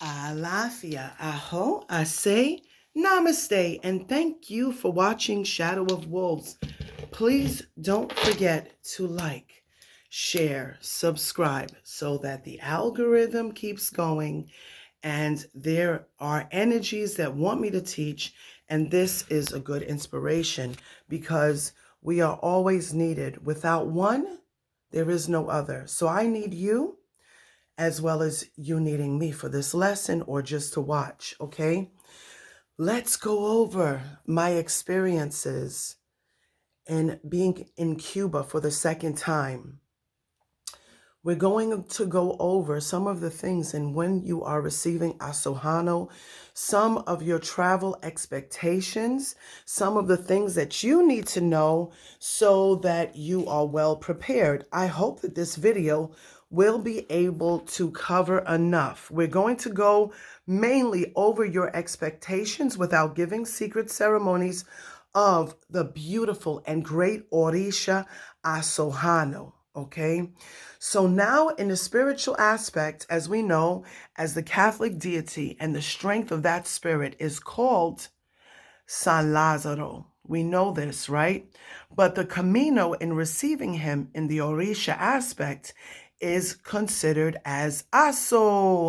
Alafia, aho, ase, namaste, and thank you for watching Shadow of Wolves. Please don't forget to like, share, subscribe so that the algorithm keeps going and there are energies that want me to teach, and this is a good inspiration because we are always needed. Without one, there is no other. So I need you as well as you needing me for this lesson or just to watch, okay? Let's go over my experiences in being in Cuba for the second time. We're going to go over some of the things and when you are receiving Asojano, some of your travel expectations, some of the things that you need to know so that you are well prepared. I hope that this video will be able to cover enough. We're going to go mainly over your expectations without giving secret ceremonies of the beautiful and great Orisha Asojano. Okay, so now in the spiritual aspect, as we know, as the Catholic deity and the strength of that spirit is called San Lazaro. We know this, right? But the Camino in receiving him in the Orisha aspect is considered as Asojano.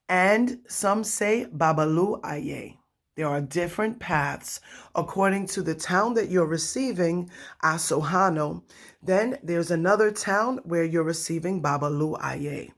And some say Babaluaye. There are different paths according to the town that you're receiving Asojano. Then there's another town where you're receiving Babaluaye.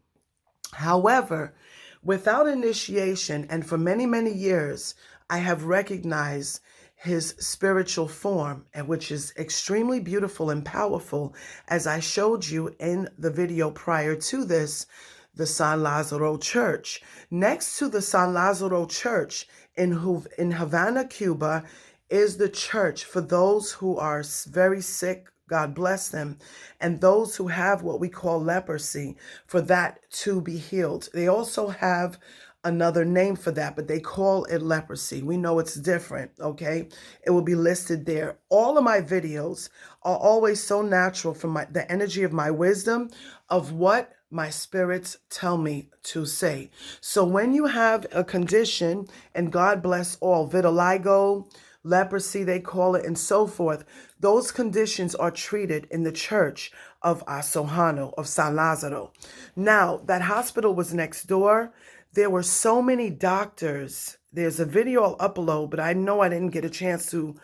However, without initiation and for many, many years, I have recognized his spiritual form, and which is extremely beautiful and powerful, as I showed you in the video prior to this, the San Lazaro Church. Next to the San Lazaro Church in Havana, Cuba, is the church for those who are very sick, God bless them, and those who have what we call leprosy, for that to be healed. They also have another name for that, but they call it leprosy. We know it's different, okay? It will be listed there. All of my videos are always so natural from the energy of my wisdom of what my spirits tell me to say. So when you have a condition, and God bless all, vitiligo, leprosy, they call it, and so forth, those conditions are treated in the church of Asojano, of San Lazaro. Now, that hospital was next door. There were so many doctors. There's a video I'll upload, but I know I didn't get a chance to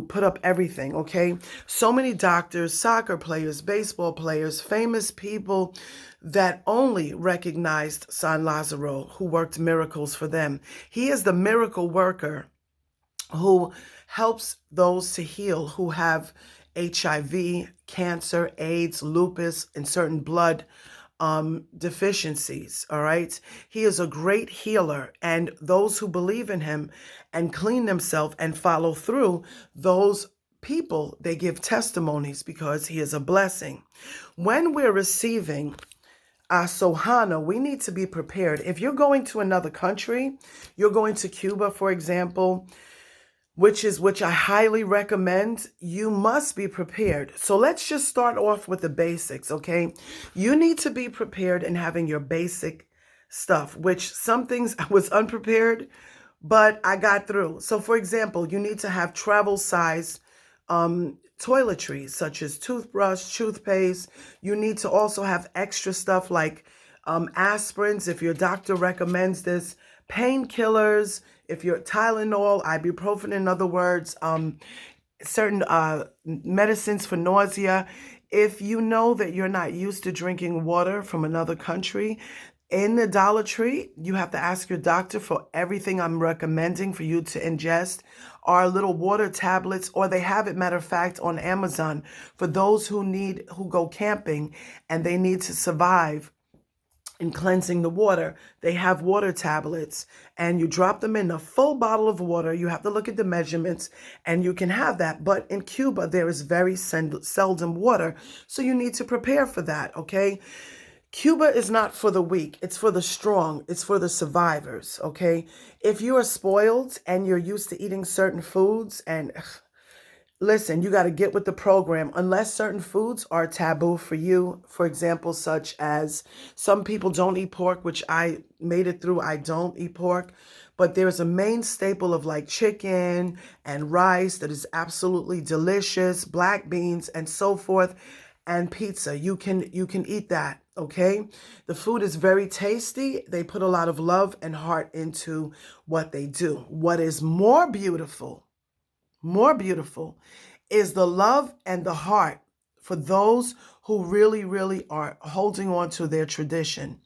put up everything, okay? So many doctors, soccer players, baseball players, famous people that only recognized San Lazaro, who worked miracles for them. He is the miracle worker who helps those to heal who have HIV, cancer, AIDS, lupus, and certain blood deficiencies, all right? He is a great healer, and those who believe in him and clean themselves and follow through, those people, they give testimonies because he is a blessing. When we're receiving Asojano, we need to be prepared. If you're going to another country, you're going to Cuba, for example, which I highly recommend, you must be prepared. So let's just start off with the basics, okay? You need to be prepared in having your basic stuff, which some things I was unprepared, but I got through. So for example, you need to have travel size toiletries, such as toothbrush, toothpaste. You need to also have extra stuff like aspirins, if your doctor recommends this, painkillers, if you're Tylenol, ibuprofen, in other words, certain medicines for nausea. If you know that you're not used to drinking water from another country, in the Dollar Tree, you have to ask your doctor for everything I'm recommending for you to ingest. Are little water tablets, or they have it, matter of fact, on Amazon for those who go camping and they need to survive in cleansing the water. They have water tablets, and you drop them in a full bottle of water. You have to look at the measurements, and you can have that. But in Cuba, there is very seldom water, so you need to prepare for that, okay? Cuba is not for the weak. It's for the strong. It's for the survivors, okay? If you are spoiled and you're used to eating certain foods, and Listen, you got to get with the program. Unless certain foods are taboo for you, for example, such as some people don't eat pork, which I made it through. I don't eat pork, but there's a main staple of like chicken and rice that is absolutely delicious, black beans and so forth, and pizza. You can eat that, okay? The food is very tasty. They put a lot of love and heart into what they do. What is more beautiful is the love and the heart for those who really, really are holding on to their tradition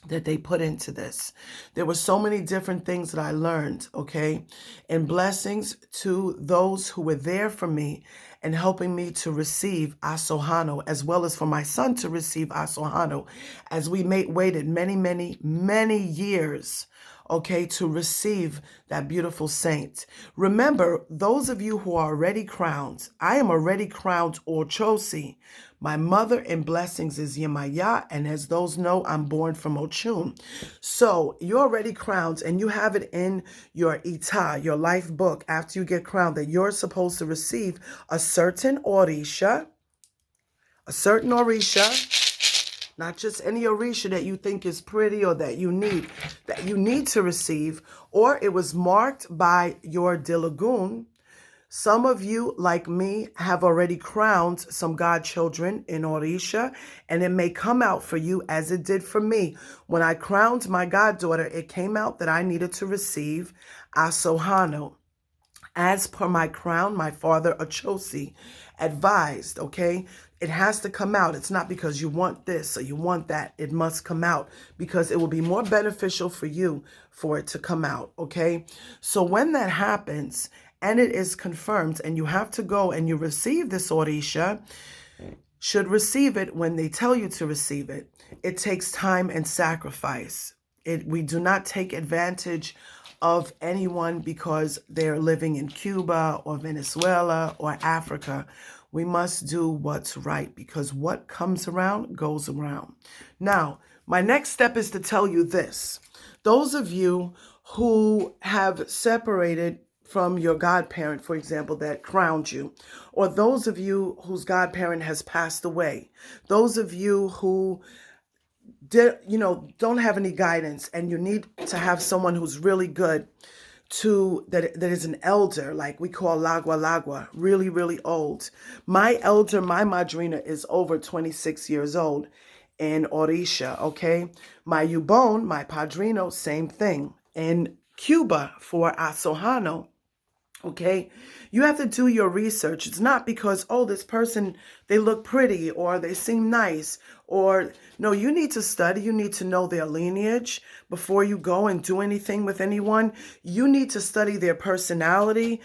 that they put into this. There were so many different things that I learned, okay? And blessings to those who were there for me and helping me to receive Asojano, as well as for my son to receive Asojano, as we waited many, many, many years, okay, to receive that beautiful saint. Remember, those of you who are already crowned, I am already crowned Ochosi. My mother in blessings is Yaya, and as those know, I'm born from Ochun. So you're already crowned, and you have it in your ita, your life book, after you get crowned, that you're supposed to receive a certain Orisha, not just any Orisha that you think is pretty or that you need to receive, or it was marked by your Dilagoon. Some of you, like me, have already crowned some godchildren in Orisha, and it may come out for you as it did for me. When I crowned my goddaughter, it came out that I needed to receive Asojano. As per my crown, my father Ochosi advised, okay? It has to come out. It's not because you want this or you want that. It must come out because it will be more beneficial for you for it to come out, okay? So when that happens and it is confirmed and you have to go and you receive this Orisha, should receive it when they tell you to receive it. It takes time and sacrifice. We do not take advantage of anyone because they're living in Cuba or Venezuela or Africa. We must do what's right because what comes around goes around. Now, my next step is to tell you this. Those of you who have separated from your godparent, for example, that crowned you, or those of you whose godparent has passed away, those of you who don't have any guidance and you need to have someone who's really good that is an elder, like we call lagua, really, really old. My elder, my madrina, is over 26 years old in Orisha, okay? My Yubon, my padrino, same thing. In Cuba for Asojano, okay? You have to do your research. It's not because, oh, this person, they look pretty or they seem nice or no, you need to study. You need to know their lineage before you go and do anything with anyone. You need to study their personality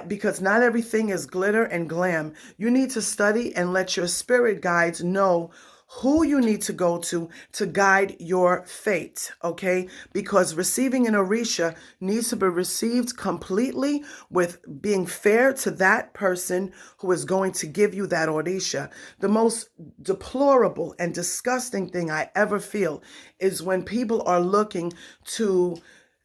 because not everything is glitter and glam. You need to study and let your spirit guides know who you need to go to guide your fate, okay? Because receiving an Orisha needs to be received completely with being fair to that person who is going to give you that Orisha. The most deplorable and disgusting thing I ever feel is when people are looking to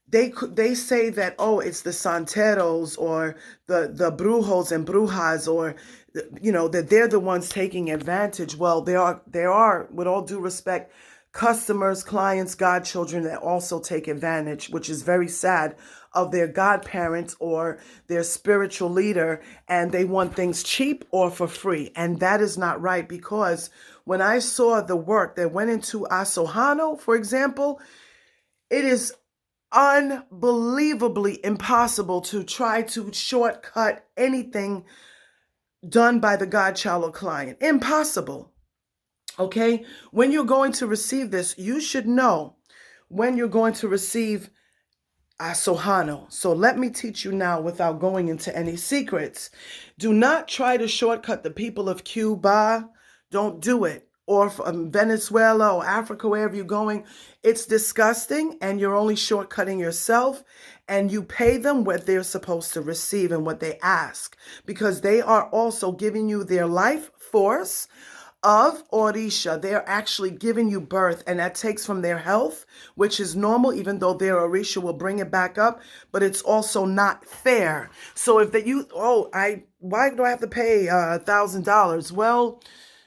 they say that, oh, it's the santeros or the brujos and brujas or that they're the ones taking advantage. Well, there are, with all due respect, customers, clients, godchildren that also take advantage, which is very sad, of their godparents or their spiritual leader, and they want things cheap or for free. And that is not right, because when I saw the work that went into Asojano, for example, it is unbelievably impossible to try to shortcut anything done by the godchild or client. Impossible. Okay? When you're going to receive this, you should know when you're going to receive Asojano. So let me teach you now without going into any secrets. Do not try to shortcut the people of Cuba. Don't do it. Or from Venezuela or Africa, wherever you're going. It's disgusting, and you're only shortcutting yourself, and you pay them what they're supposed to receive and what they ask, because they are also giving you their life force of Orisha. They're actually giving you birth, and that takes from their health, which is normal, even though their Orisha will bring it back up, but it's also not fair. So if that you, why do I have to pay $1,000? Well,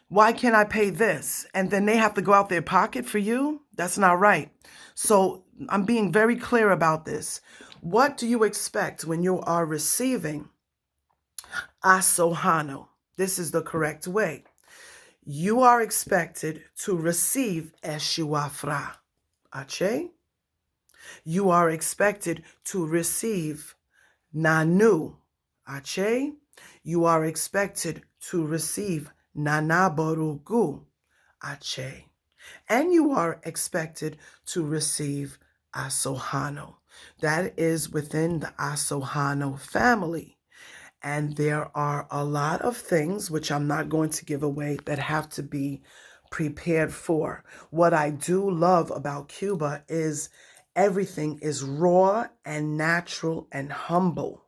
why can't I pay this? And then they have to go out their pocket for you? That's not right. So I'm being very clear about this. What do you expect when you are receiving Asojano? This is the correct way. You are expected to receive Eshiwafra. Ache? You are expected to receive Nanu. Ache? You are expected to receive Nanaborugu. Ache. And you are expected to receive Asojano. That is within the Asojano family. And there are a lot of things, which I'm not going to give away, that have to be prepared for. What I do love about Cuba is everything is raw and natural and humble.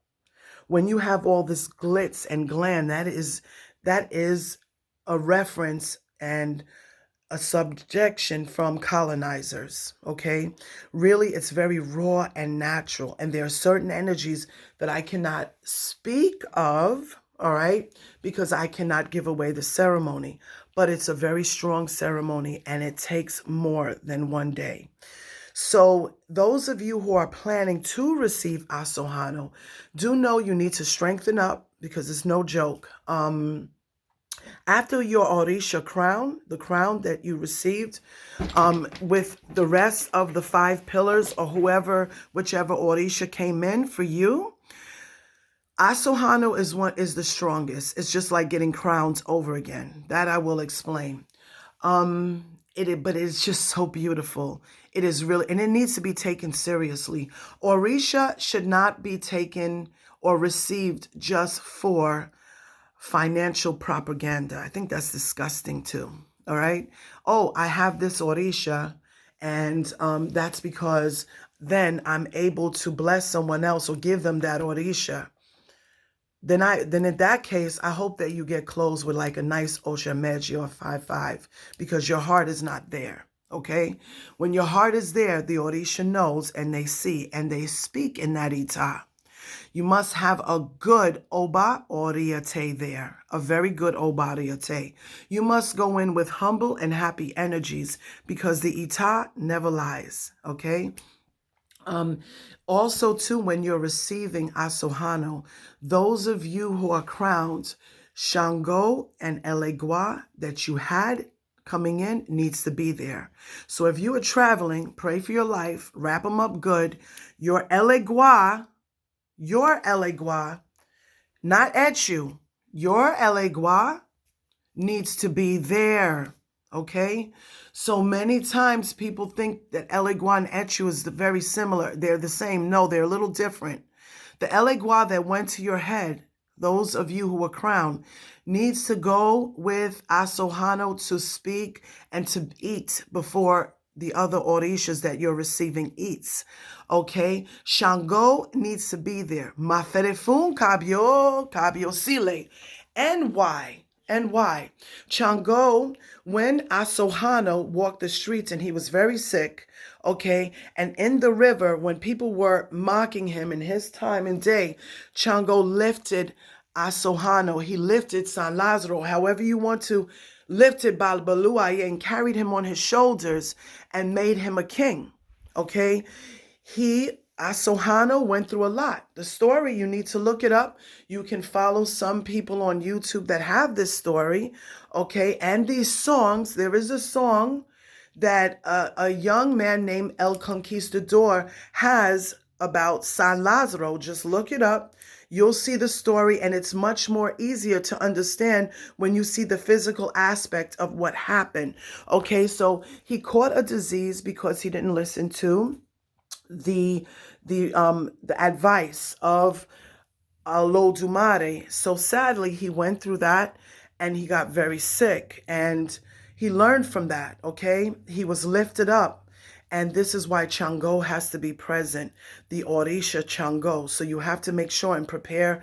When you have all this glitz and glam, that is a reference and a subjection from colonizers, okay? Really, it's very raw and natural, and there are certain energies that I cannot speak of, all right, because I cannot give away the ceremony, but it's a very strong ceremony, and it takes more than one day. So those of you who are planning to receive Asojano, do know you need to strengthen up, because it's no joke. After your Orisha crown, the crown that you received, with the rest of the 5 pillars or whichever Orisha came in for you, Asojano is the strongest. It's just like getting crowns over again. That I will explain. But it's just so beautiful. It is really, and it needs to be taken seriously. Orisha should not be taken or received just for financial propaganda. I think that's disgusting too. All right. Oh, I have this Orisha, and that's because then I'm able to bless someone else or give them that Orisha. Then in that case, I hope that you get closed with like a nice Oshameji or 5-5, because your heart is not there. Okay. When your heart is there, the Orisha knows, and they see, and they speak in that Ita. You must have a good Oba Oriate there, a very good Oba Oriate. You must go in with humble and happy energies, because the Ita never lies, okay? Also, too, when you're receiving Asojano, those of you who are crowned, Shango and Elegua that you had coming in needs to be there. So if you are traveling, pray for your life, wrap them up good. Your Elegua, not at you, your Elegua needs to be there, okay? So many times people think that Elegua and Echu is very similar. They're the same. No, they're a little different. The Elegua that went to your head, those of you who are crowned, needs to go with Asojano to speak and to eat before the other Orishas that you're receiving eats. Okay? Shango needs to be there. Maferefun kabio sile. And why? And why? Chango, when Asojano walked the streets and he was very sick, okay, and in the river, when people were mocking him in his time and day, Chango lifted Asojano. He lifted San Lazaro, however you want to, lifted Babaluaye and carried him on his shoulders and made him a king, okay? Asojano went through a lot. The story, you need to look it up. You can follow some people on YouTube that have this story, okay? And these songs, there is a song that a young man named El Conquistador has about San Lazaro. Just look it up. You'll see the story, and it's much more easier to understand when you see the physical aspect of what happened, okay? So he caught a disease because he didn't listen to the advice of Olodumare. So sadly, he went through that, and he got very sick, and he learned from that, okay? He was lifted up, and this is why Chango has to be present, the Orisha Chango. So you have to make sure and prepare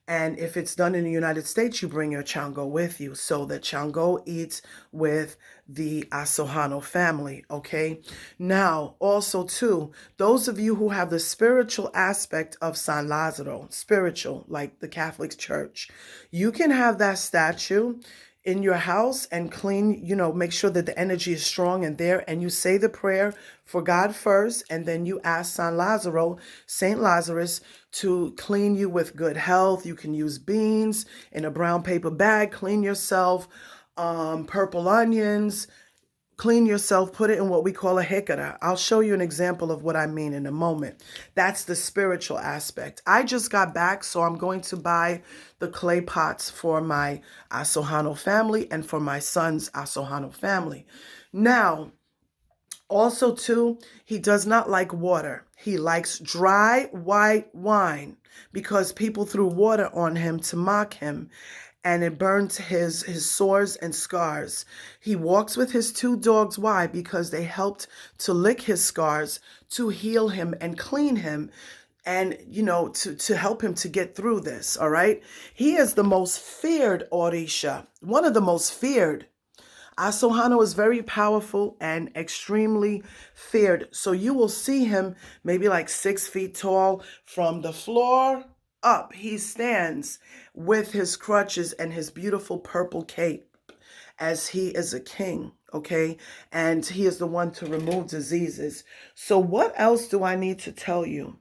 And if it's done in the United States, you bring your chango with you so that chango eats with the Asojano family, okay? Now, also too, those of you who have the spiritual aspect of San Lazaro, spiritual, like the Catholic Church, you can have that statue in your house and clean, make sure that the energy is strong and there, and you say the prayer for God first, and then you ask Saint Lazarus, to clean you with good health. You can use beans in a brown paper bag, clean yourself, purple onions, clean yourself, put it in what we call a jicara. I'll show you an example of what I mean in a moment. That's the spiritual aspect. I just got back, so I'm going to buy the clay pots for my Asojano family and for my son's Asojano family. Now, also too, he does not like water. He likes dry white wine because people threw water on him to mock him, and it burnt his sores and scars. He walks with his 2 dogs. Why? Because they helped to lick his scars, to heal him and clean him, and, to help him to get through this, all right? He is the most feared Orisha, one of the most feared. Asojano is very powerful and extremely feared. So you will see him maybe like 6 feet tall from the floor up. He stands with his crutches and his beautiful purple cape as he is a king, okay? And he is the one to remove diseases. So what else do I need to tell you?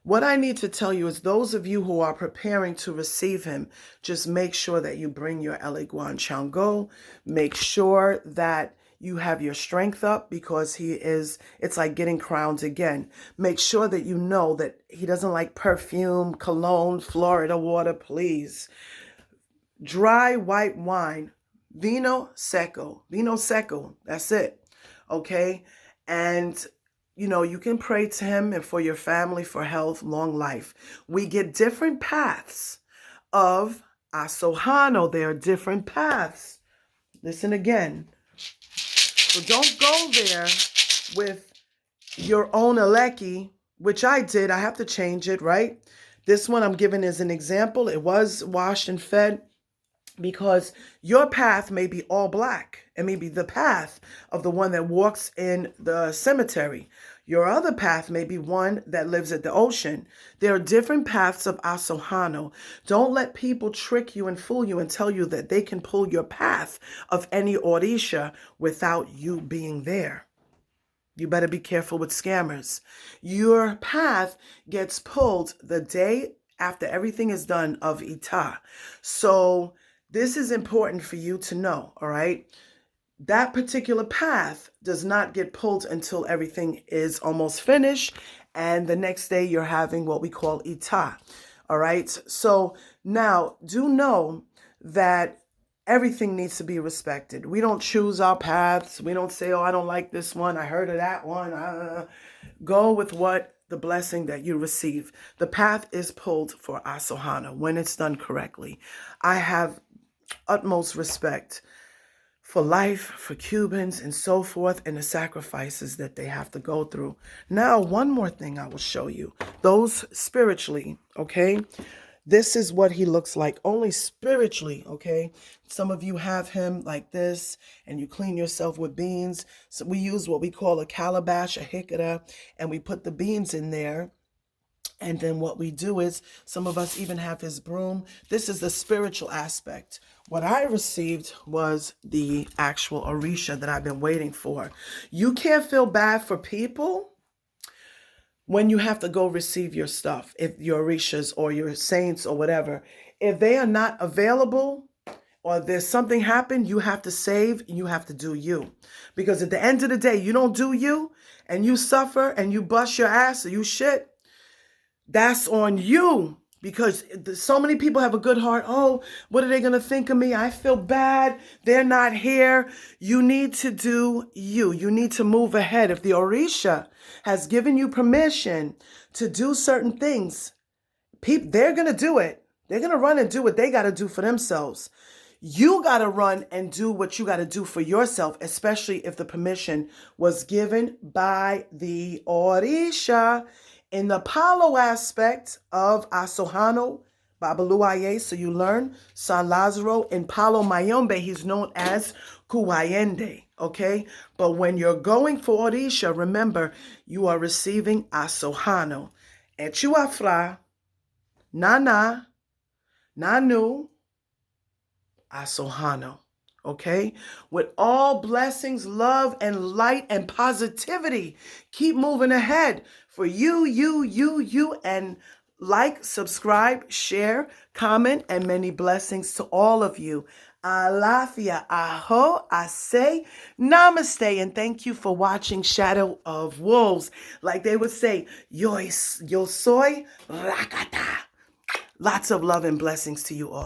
What I need to tell you is those of you who are preparing to receive him, just make sure that you bring your Elegwan Chango. Make sure that you have your strength up because it's like getting crowned again. Make sure that you know that he doesn't like perfume, cologne, Florida water, please. Dry white wine, vino seco, that's it, okay? And you can pray to him and for your family for health, long life. We get different paths of Asojano. There are different paths. Listen again. So don't go there with your own Aleki, which I did. I have to change it, right? This one I'm giving as an example. It was washed and fed, because your path may be all black. It may be the path of the one that walks in the cemetery. Your other path may be one that lives at the ocean. There are different paths of Asojano. Don't let people trick you and fool you and tell you that they can pull your path of any Orisha without you being there. You better be careful with scammers. Your path gets pulled the day after everything is done of Ita. So this is important for you to know, all right? That particular path does not get pulled until everything is almost finished, and the next day you're having what we call Ita, all right? So now, do know that everything needs to be respected. We don't choose our paths. We don't say, oh, I don't like this one. I heard of that one. Go with what the blessing that you receive. The path is pulled for Asojano when it's done correctly. I have utmost respect for life, for Cubans, and so forth, and the sacrifices that they have to go through. Now, one more thing I will show you. Those spiritually, okay? This is what he looks like, only spiritually, okay? Some of you have him like this, and you clean yourself with beans. So we use what we call a calabash, a jicara, and we put the beans in there. And then what we do is, some of us even have his broom. This is the spiritual aspect. What I received was the actual Orisha that I've been waiting for. You can't feel bad for people when you have to go receive your stuff, if your Orishas or your saints or whatever. If they are not available or there's something happened, you have to save and you have to do you. Because at the end of the day, you don't do you and you suffer and you bust your ass or you shit, that's on you. Because so many people have a good heart. Oh, what are they going to think of me? I feel bad. They're not here. You need to do you. You need to move ahead. If the Orisha has given you permission to do certain things, they're going to do it. They're going to run and do what they got to do for themselves. You got to run and do what you got to do for yourself, especially if the permission was given by the Orisha. In the Palo aspect of Asojano, Babaluaye, so you learn San Lazaro. In Palo Mayumbe, he's known as Kuwayende, okay? But when you're going for Orisha, remember, you are receiving Asojano. Echuafra, Nana, Nanu, Asojano. Okay? With all blessings, love, and light and positivity. Keep moving ahead for you, and like, subscribe, share, comment, and many blessings to all of you. Alafia, aho, ase, namaste, and thank you for watching Shadow of Wolves. Like they would say, yo soy rakata. Lots of love and blessings to you all.